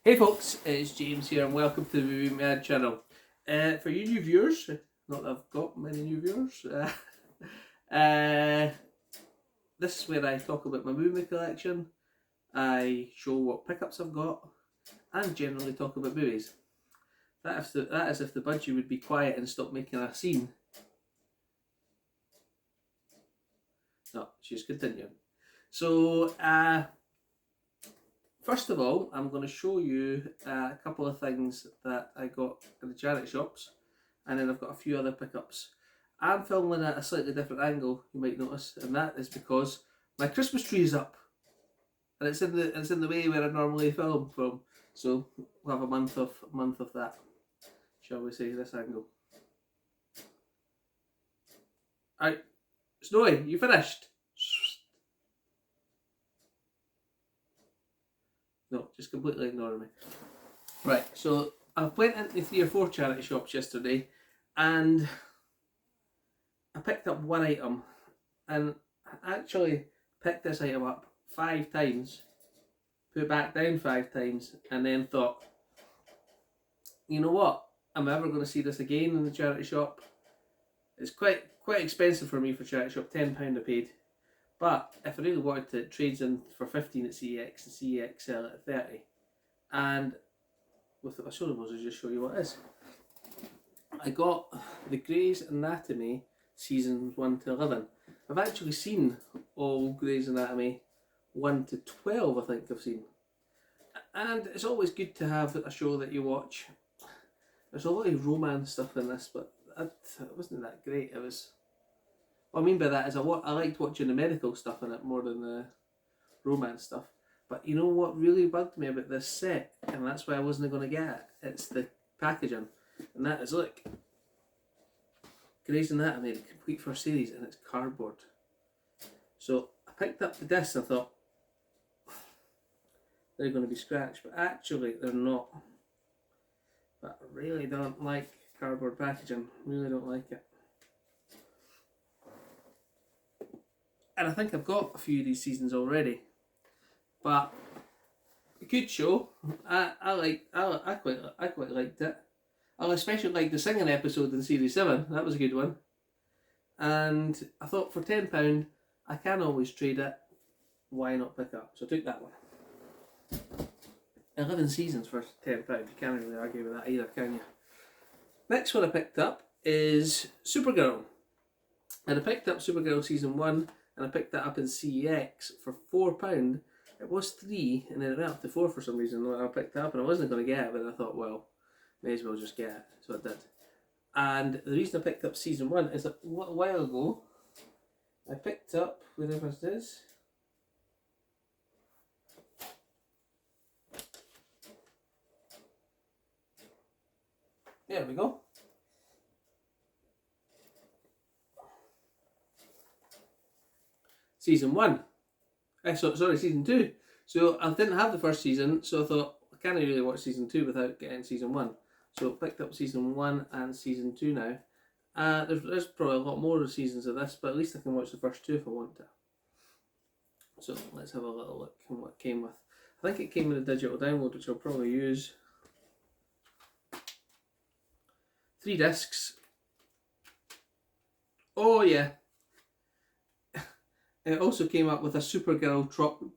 Hey folks, it's James here and welcome to the Movie Mad channel. For you new viewers, not that I've got many new viewers, this is where I talk about my movie collection, I show what pickups I've got, and generally talk about movies. That is if the budgie would be quiet and stop making a scene. No, she's continuing. So, first of all, I'm going to show you a couple of things that I got in the charity shops, and then I've got a few other pickups. I'm filming at a slightly different angle, you might notice, and that is because my Christmas tree is up, and it's in the way where I normally film from. So we'll have a month of that, shall we say, this angle. Alright, Snowy, you finished? No, just completely ignoring me. Right, so I went into 3 or 4 charity shops yesterday and I picked up one item, and I actually picked this item up 5 times, put it back down 5 times, and then thought, you know what, am I ever going to see this again in the charity shop? It's quite expensive for me for charity shop, £10 I paid. But if I really wanted to, it trades in for 15 at CEX and CEX sell it at 30. And with I show them, I'll just show you what it is. I got the Grey's Anatomy seasons 1 to 11. I've actually seen all Grey's Anatomy 1 to 12, I think I've seen. And it's always good to have a show that you watch. There's a lot of romance stuff in this, but it wasn't that great. It was... What I mean by that is I liked watching the medical stuff in it more than the romance stuff. But you know what really bugged me about this set, and that's why I wasn't going to get it? It's the packaging. And that is, look, Grey's Anatomy, the complete first series, and it's cardboard. So I picked up the disc and I thought, they're going to be scratched, but actually they're not. But I really don't like cardboard packaging, really don't like it. And I think I've got a few of these seasons already, but a good show. I quite liked it. I especially liked the singing episode in series 7. That was a good one. And I thought for £10 I can always trade it. Why not pick up? So I took that one. 11 seasons for £10. You can't really argue with that either, can you? Next one I picked up is Supergirl, and I picked up Supergirl season 1. And I picked that up in CEX for £4. It was 3, and then it went up to 4 for some reason. I picked it up and I wasn't going to get it, but I thought, well, may as well just get it. So I did. And the reason I picked up season 1 is that a little while ago, I picked up, wherever it is, there we go. Season 1. Season 2. So I didn't have the first season, so I thought I can't really watch season 2 without getting season 1. So I picked up season 1 and season 2 now. There's probably a lot more seasons of this, but at least I can watch the first 2 if I want to. So let's have a little look at what it came with. I think it came in a digital download, which I'll probably use. 3 discs. Oh yeah. It also came up with a Supergirl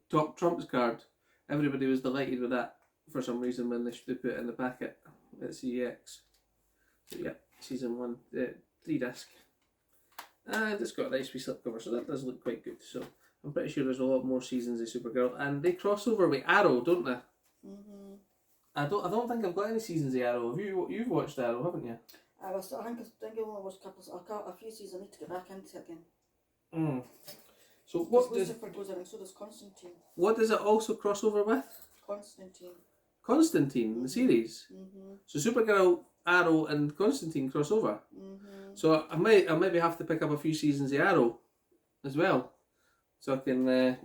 top trumps card. Everybody was delighted with that for some reason when they put it in the packet at CEX. So yeah, season 1, 3 disc. And it's got a nice wee slipcover, so that does look quite good. So I'm pretty sure there's a lot more seasons of Supergirl, and they cross over with Arrow, don't they? Mhm. I don't think I've got any seasons of Arrow. You've watched Arrow, haven't you? I think I only watched a few seasons. I need to get back into it again. Mm. So Lucifer goes in, and so does Constantine. what does it also cross over with? Constantine, the series. Mm-hmm. So Supergirl, Arrow, and Constantine cross over. Mm-hmm. So I maybe have to pick up a few seasons of Arrow as well, so I can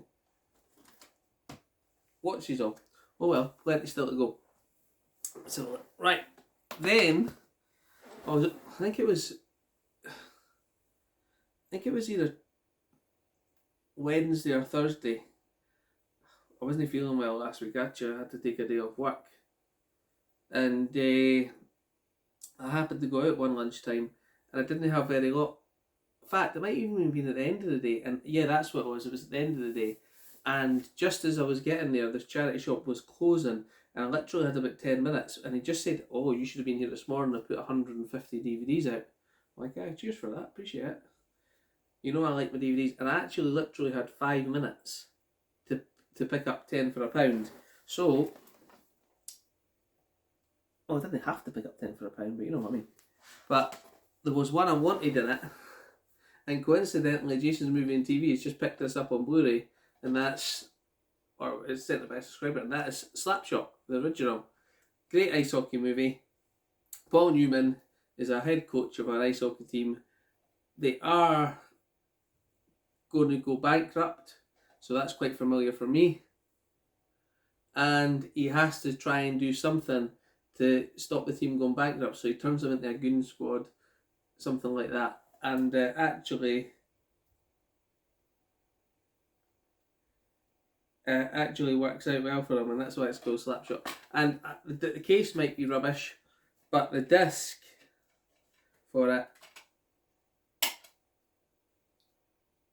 watch these all. Oh well, plenty still to go. So right then, I think it was either Wednesday or Thursday. I wasn't feeling well last week. Actually, I had to take a day off work, and I happened to go out one lunchtime, and I didn't have very long. In fact, it might even have been at the end of the day, and yeah, that's what it was. It was at the end of the day, and just as I was getting there, this charity shop was closing, and I literally had about 10 minutes. And he just said, "Oh, you should have been here this morning. I put 150 DVDs out." I'm like, "Ah, cheers for that. Appreciate it." You know, I like my DVDs, and I actually literally had 5 minutes to pick up 10 for £1. So, well, I didn't have to pick up 10 for £1, but you know what I mean. But there was one I wanted in it, and coincidentally, Jason's Movie and TV has just picked this up on Blu-ray, and that's, or it's sent by a subscriber, and that is Slapshot, the original. Great ice hockey movie. Paul Newman is a head coach of an ice hockey team. They are going to go bankrupt, so that's quite familiar for me. And he has to try and do something to stop the team going bankrupt, so he turns them into a goon squad, something like that. And actually works out well for him, and that's why it's called Slapshot. And the case might be rubbish, but the disc for it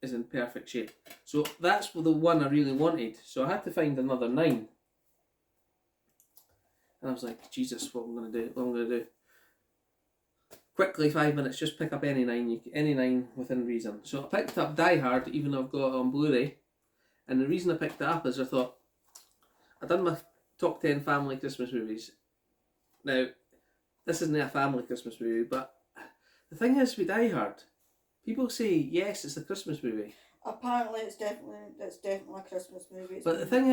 is in perfect shape. So that's the one I really wanted. So I had to find another 9. And I was like, Jesus, what am I going to do? Quickly, 5 minutes, just pick up any 9 within reason. So I picked up Die Hard, even though I've got it on Blu-ray. And the reason I picked it up is I thought, I've done my top 10 family Christmas movies. Now, this isn't a family Christmas movie, but the thing is with Die Hard, people say, yes, it's a Christmas movie. Apparently, it's definitely a Christmas movie. But the thing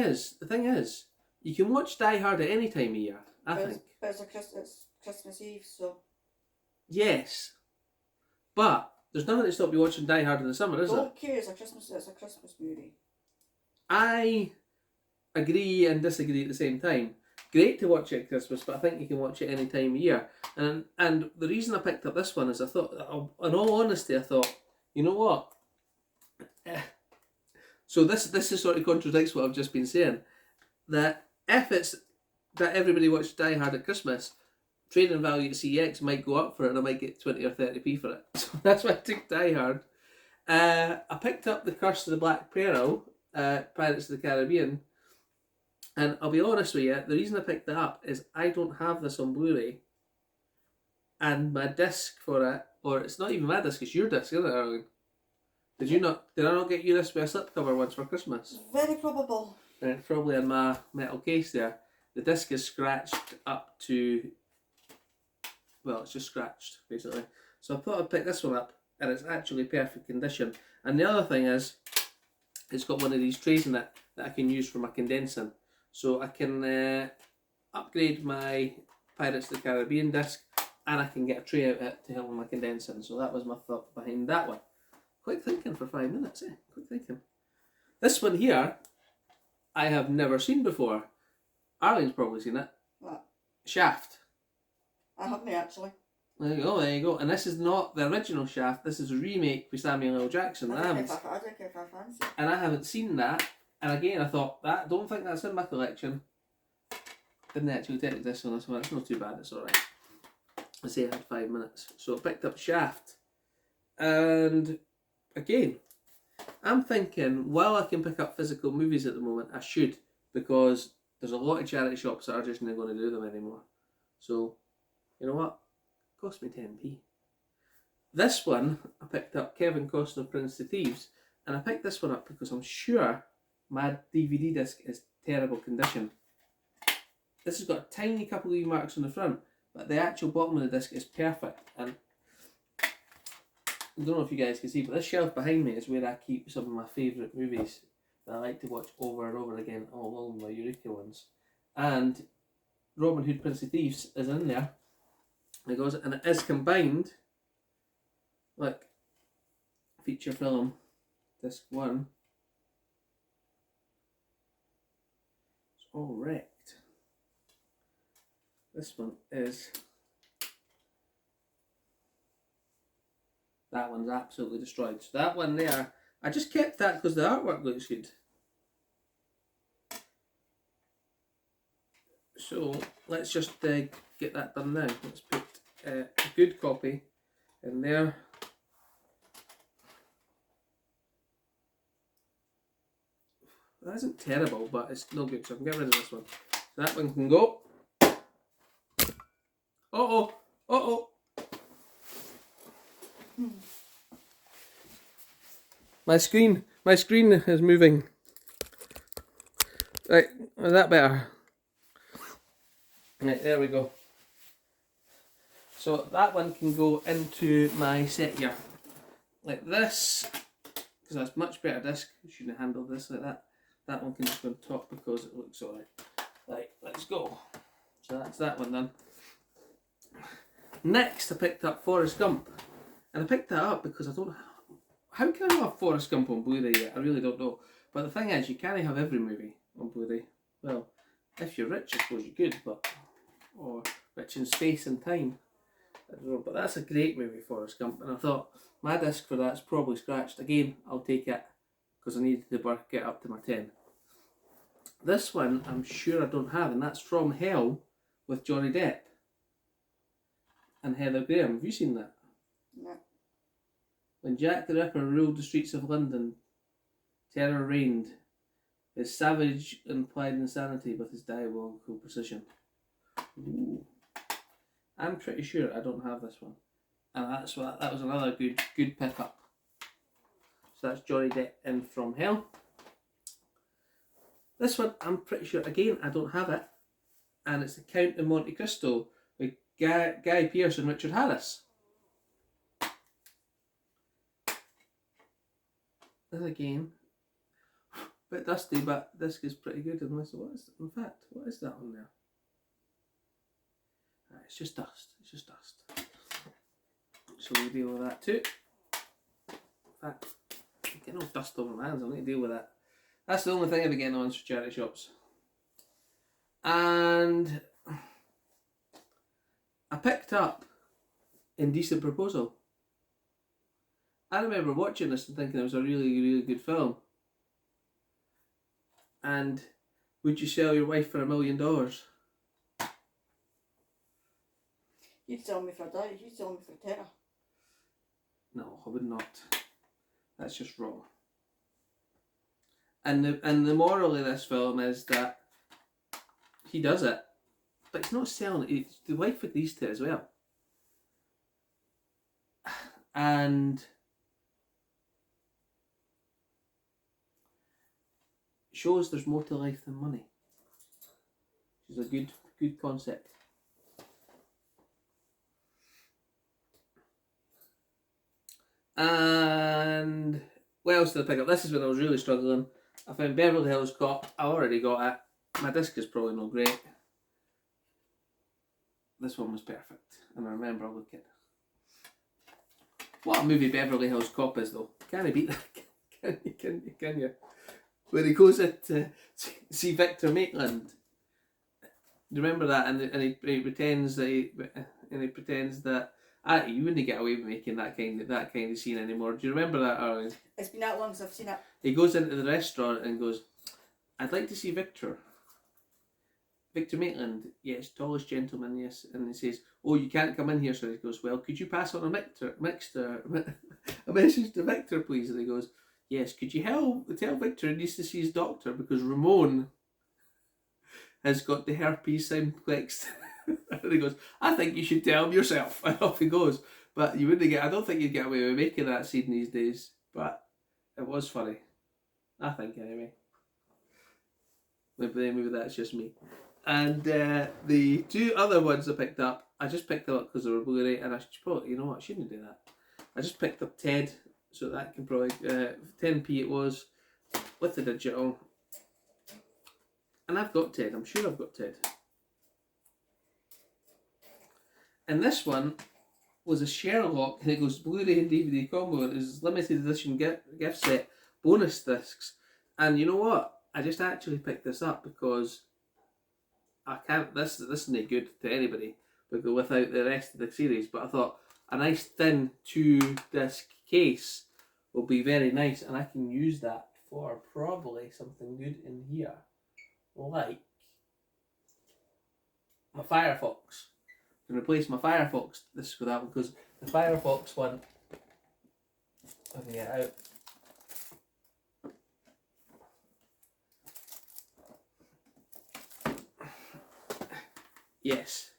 is, you can watch Die Hard at any time of year, I think. But it's Christmas Eve, so... Yes. But there's nothing to stop you watching Die Hard in the summer, is there? Don't care, it's a Christmas movie. I agree and disagree at the same time. Great to watch it at Christmas, but I think you can watch it any time of year. And the reason I picked up this one is I thought, in all honesty, I thought, you know what? So this is sort of contradicts what I've just been saying. That if it's that everybody watched Die Hard at Christmas, trading value at CX might go up for it, and I might get 20 or 30p for it. So that's why I took Die Hard. I picked up The Curse of the Black Pearl, Pirates of the Caribbean, and I'll be honest with you, the reason I picked that up is I don't have this on Blu-ray, and my disc for it, or it's not even my disc, it's your disc, isn't it, Arlene? Did I not get you this with a slipcover once for Christmas? Very probable. And it's probably in my metal case there. The disc is scratched up to, well, it's just scratched, basically. So I thought I'd pick this one up, and it's actually perfect condition. And the other thing is, it's got one of these trays in it that I can use for my condensing. So I can upgrade my Pirates of the Caribbean disc, and I can get a tray out of it to help with my condensing. So that was my thought behind that one. Quick thinking for 5 minutes, eh? Quick thinking. This one here, I have never seen before. Arlene's probably seen it. What? Shaft. I haven't actually. There you go. And this is not the original Shaft. This is a remake with Samuel L. Jackson. I don't care if I fancy it. And I haven't seen that. And again, I thought, don't think that's in my collection. Didn't actually take this on this one. It's not too bad. It's alright. I say I had 5 minutes. So I picked up Shaft. And again, I'm thinking, while I can pick up physical movies at the moment, I should. Because there's a lot of charity shops that are just not going to do them anymore. So, you know what? It cost me 10p. This one, I picked up Kevin Costner, Prince of Thieves. And I picked this one up because I'm sure my DVD disc is terrible condition. This has got a tiny couple of wee marks on the front, but the actual bottom of the disc is perfect. And I don't know if you guys can see, but this shelf behind me is where I keep some of my favourite movies that I like to watch over and over again, all my Eureka ones. And Robin Hood, Prince of Thieves is in there. And it is combined, like, feature film, disc 1. It's all wrecked. This one is... That one's absolutely destroyed. So that one there, I just kept that because the artwork looks good. So let's just get that done now. Let's put a good copy in there. That isn't terrible, but it's no good, so I can get rid of this one. So that one can go. Uh-oh! Uh-oh! My screen is moving. Right, is that better? Right, there we go. So that one can go into my set here. Like this, because that's much better disc. You shouldn't handle this like that. That one can just go on top because it looks alright. Right, let's go. So that's that one done. Next, I picked up Forrest Gump. And I picked that up because I don't... How can I have Forrest Gump on Blu-ray yet? I really don't know. But the thing is, you can't have every movie on Blu-ray. Well, if you're rich, I suppose you could, but... Or rich in space and time. I don't know, but that's a great movie, Forrest Gump. And I thought, my disc for that's probably scratched. Again, I'll take it, because I need to get up to my 10. This one, I'm sure I don't have, and that's From Hell with Johnny Depp and Heather Graham. Have you seen that? No. When Jack the Ripper ruled the streets of London, terror reigned. His savage implied insanity with his diabolical precision. Ooh. I'm pretty sure I don't have this one, and that was another good pickup. So that's Johnny Depp in From Hell. This one, I'm pretty sure, again, I don't have it, and it's The Count of Monte Cristo with Guy Pearce and Richard Harris. This again, a bit dusty, but this is pretty good. In fact, what is that on there? It's just dust. It's just dust. So we'll deal with that too. In fact, I'm getting all dust over my hands. I need to deal with that. That's the only thing I've been getting on for charity shops. And I picked up Indecent Proposal. I remember watching this and thinking it was a really, really good film. And would you sell your wife for $1 million? You'd sell me for that. You'd sell me for terror. No, I would not. That's just wrong. And the moral of this film is that he does it, but he's not selling it. The wife agrees to it as well. And shows there's more to life than money. Which is a good concept. And what else did I pick up? This is when I was really struggling. I found Beverly Hills Cop. I already got it. My disc is probably not great. This one was perfect. And I remember looking. What a movie Beverly Hills Cop is though. Can he beat that? Can you? When he goes in to see Victor Maitland. Do you remember that? And he pretends that you wouldn't get away with making that kind of scene anymore. Do you remember that, Arlene? It's been that long since I've seen it. He goes into the restaurant and goes, "I'd like to see Victor. Victor Maitland, yes, tallest gentleman, yes." And he says, "Oh, you can't come in here." So he goes, "Well, could you pass on a message to Victor, please?" And he goes, "Yes, could you tell Victor he needs to see his doctor because Ramon has got the herpes simplex." And he goes, "I think you should tell him yourself." And off he goes. But you wouldn't I don't think you'd get away with making that scene these days. But it was funny. I think anyway. Maybe that's just me. And the two other ones I picked up, I just picked them up because they were Blu-ray, and I should probably, you know what, I shouldn't do that. I just picked up Ted, so that can probably, 10p it was, with the digital. And I've got Ted, I'm sure I've got Ted. And this one was a Sherlock, and it goes Blu-ray and DVD combo, and it was limited edition gift set, bonus discs. And you know what? I just actually picked this up because I can't, this isn't good to anybody because without the rest of the series, but I thought a nice thin 2-disc case will be very nice, and I can use that for probably something good in here, like my Firefox. I'm going to replace my Firefox this with that one because the Firefox one, let me get it out. Yes,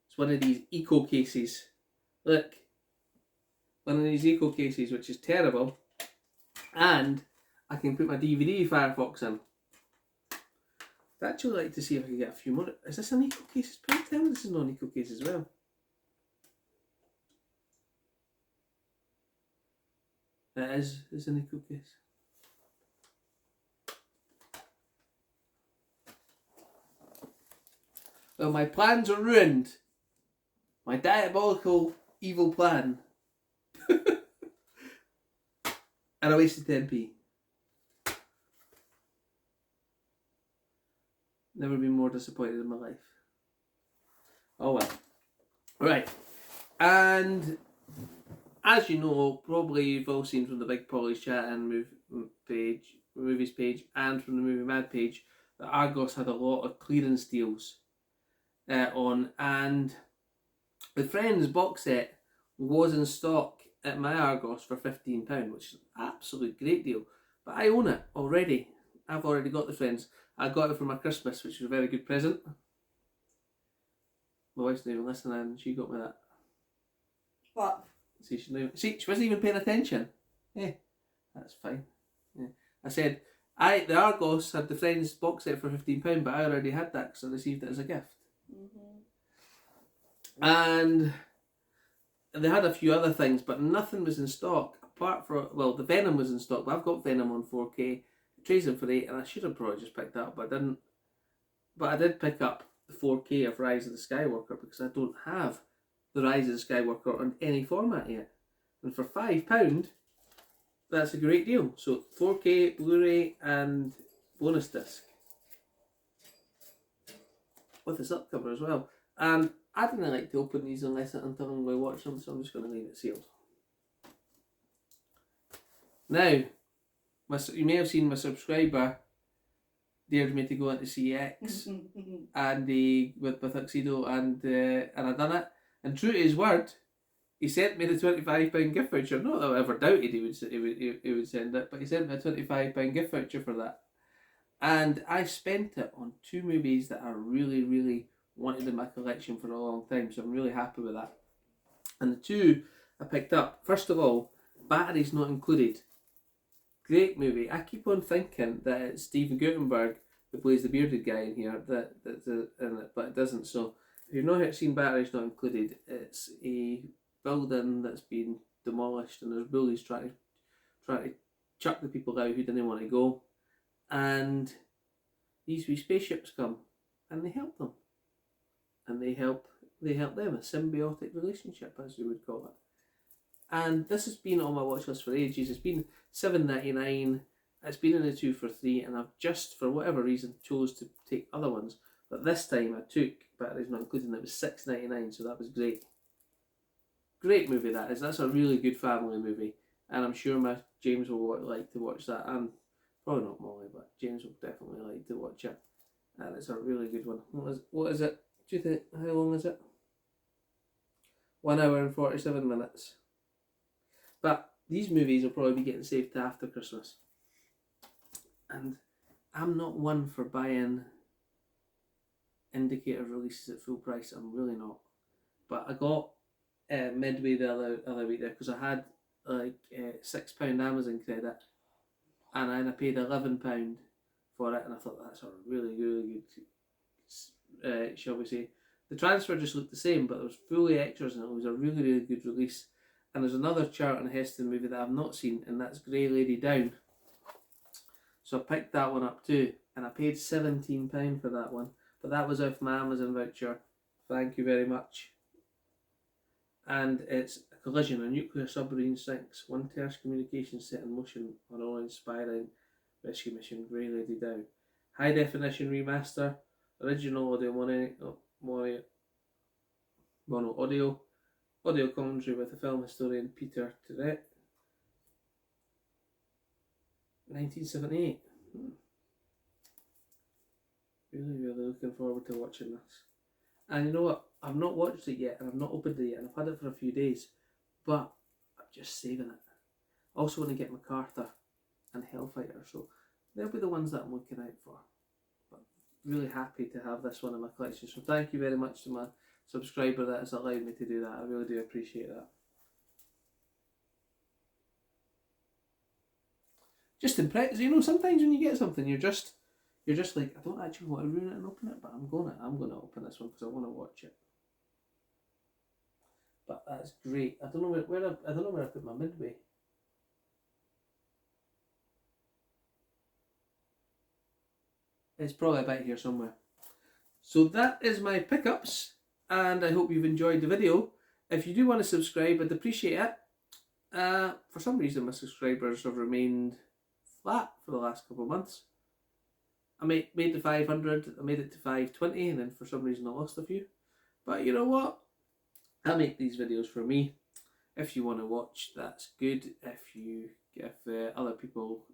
it's one of these eco cases. Look, one of these eco cases, which is terrible, and I can put my DVD Firefox in. I'd actually like to see if I can get a few more. Is this an eco case? Please tell me this is not an eco case as well. It is. It's an eco case. Well, my plans are ruined. My diabolical evil plan. And I wasted 10p. Never been more disappointed in my life. Oh well. Right. And as you know, probably you've all seen from the Big Polly's Chat and movies page and from the Movie Mad page that Argos had a lot of clearance deals on, and the Friends box set was in stock at my Argos for £15, which is an absolute great deal. But I own it already. I've already got the Friends. I got it for my Christmas, which was a very good present. My wife's not even listening, and she got me that. What? See, she wasn't even paying attention. Yeah, that's fine. Yeah. I said, the Argos had the Friends box set for £15, but I already had that because I received it as a gift. And they had a few other things, but nothing was in stock apart from, well, the Venom was in stock, but I've got Venom on 4K, Tracing for 8, and I should have probably just picked that up, but I didn't. But I did pick up the 4K of Rise of the Skywalker because I don't have the Rise of the Skywalker on any format yet. And for £5, that's a great deal. So 4K, Blu-ray, and bonus disc with the slipcover as well. And I didn't like to open these until I'm going to watch them, so I'm just going to leave it sealed. Now, you may have seen my subscriber dared me to go into CX and with Tuxedo, and I done it. And true to his word, he sent me the £25 gift voucher. Not that I ever doubted he would send it, but he sent me a £25 gift voucher for that. And I spent it on two movies that I really, really wanted in my collection for a long time, so I'm really happy with that. And the two I picked up, first of all, Batteries Not Included. Great movie. I keep on thinking that it's Stephen Guttenberg who plays the bearded guy in here, that's in it, but it doesn't. So if you've not seen Batteries Not Included, it's a building that's been demolished and there's bullies trying to chuck the people out who didn't want to go, and these wee spaceships come and they help them. And they help them, a symbiotic relationship, as you would call it. And this has been on my watch list for ages. It's been $7.99. It's been in the 2 for $3, and I've just, for whatever reason, chose to take other ones. But this time I took Batteries Not Included, and it was $6.99, so that was great. Great movie that is. That's a really good family movie, and I'm sure James will like to watch that, and probably not Molly, but James will definitely like to watch it. And it's a really good one. What is it? Do you think, how long is it? 1 hour and 47 minutes. But these movies will probably be getting saved to after Christmas. And I'm not one for buying indicator releases at full price. I'm really not. But I got Midway the other week there because I had like £6 Amazon credit, and then I paid £11 for it, and I thought that's a really, really good, shall we say. The transfer just looked the same, but there was fully extras, and it was a really, really good release. And there's another Charlton Heston movie that I've not seen, and that's Grey Lady Down. So I picked that one up too, and I paid £17 for that one. But that was off my Amazon voucher. Thank you very much. And it's a collision. A nuclear submarine sinks. One terrorist communication set in motion on awe-inspiring rescue mission, Grey Lady Down. High definition remaster. Original audio mono audio. Audio commentary with the film historian Peter Tourette. 1978. Really, really looking forward to watching this. And you know what? I've not watched it yet, and I've not opened it yet, and I've had it for a few days, but I'm just saving it. I also want to get MacArthur and Hellfighter, so they'll be the ones that I'm looking out for. But really happy to have this one in my collection, so thank you very much to my subscriber that has allowed me to do that. I really do appreciate that. Just impressed, you know. Sometimes when you get something, you're just like, I don't actually want to ruin it and open it, but I'm gonna open this one because I want to watch it. But that's great. I don't know where I put my Midway. It's probably about here somewhere. So that is my pickups, and I hope you've enjoyed the video. If you do want to subscribe, I'd appreciate it. For some reason, my subscribers have remained flat for the last couple of months. I made the 500, I made it to 520, and then for some reason I lost a few. But you know what? I make these videos for me. If you want to watch, that's good. If other people,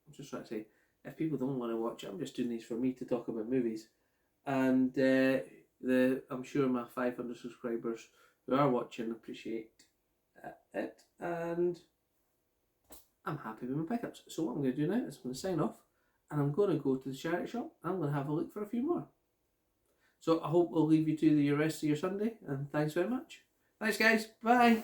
I'm just trying to say, if people don't want to watch it, I'm just doing these for me to talk about movies. And I'm sure my 500 subscribers who are watching appreciate it, and I'm happy with my pickups. So what I'm going to do now is I'm going to sign off, and I'm going to go to the charity shop. I'm going to have a look for a few more. So I hope we'll leave you to the rest of your Sunday, and thanks very much. Thanks guys, bye.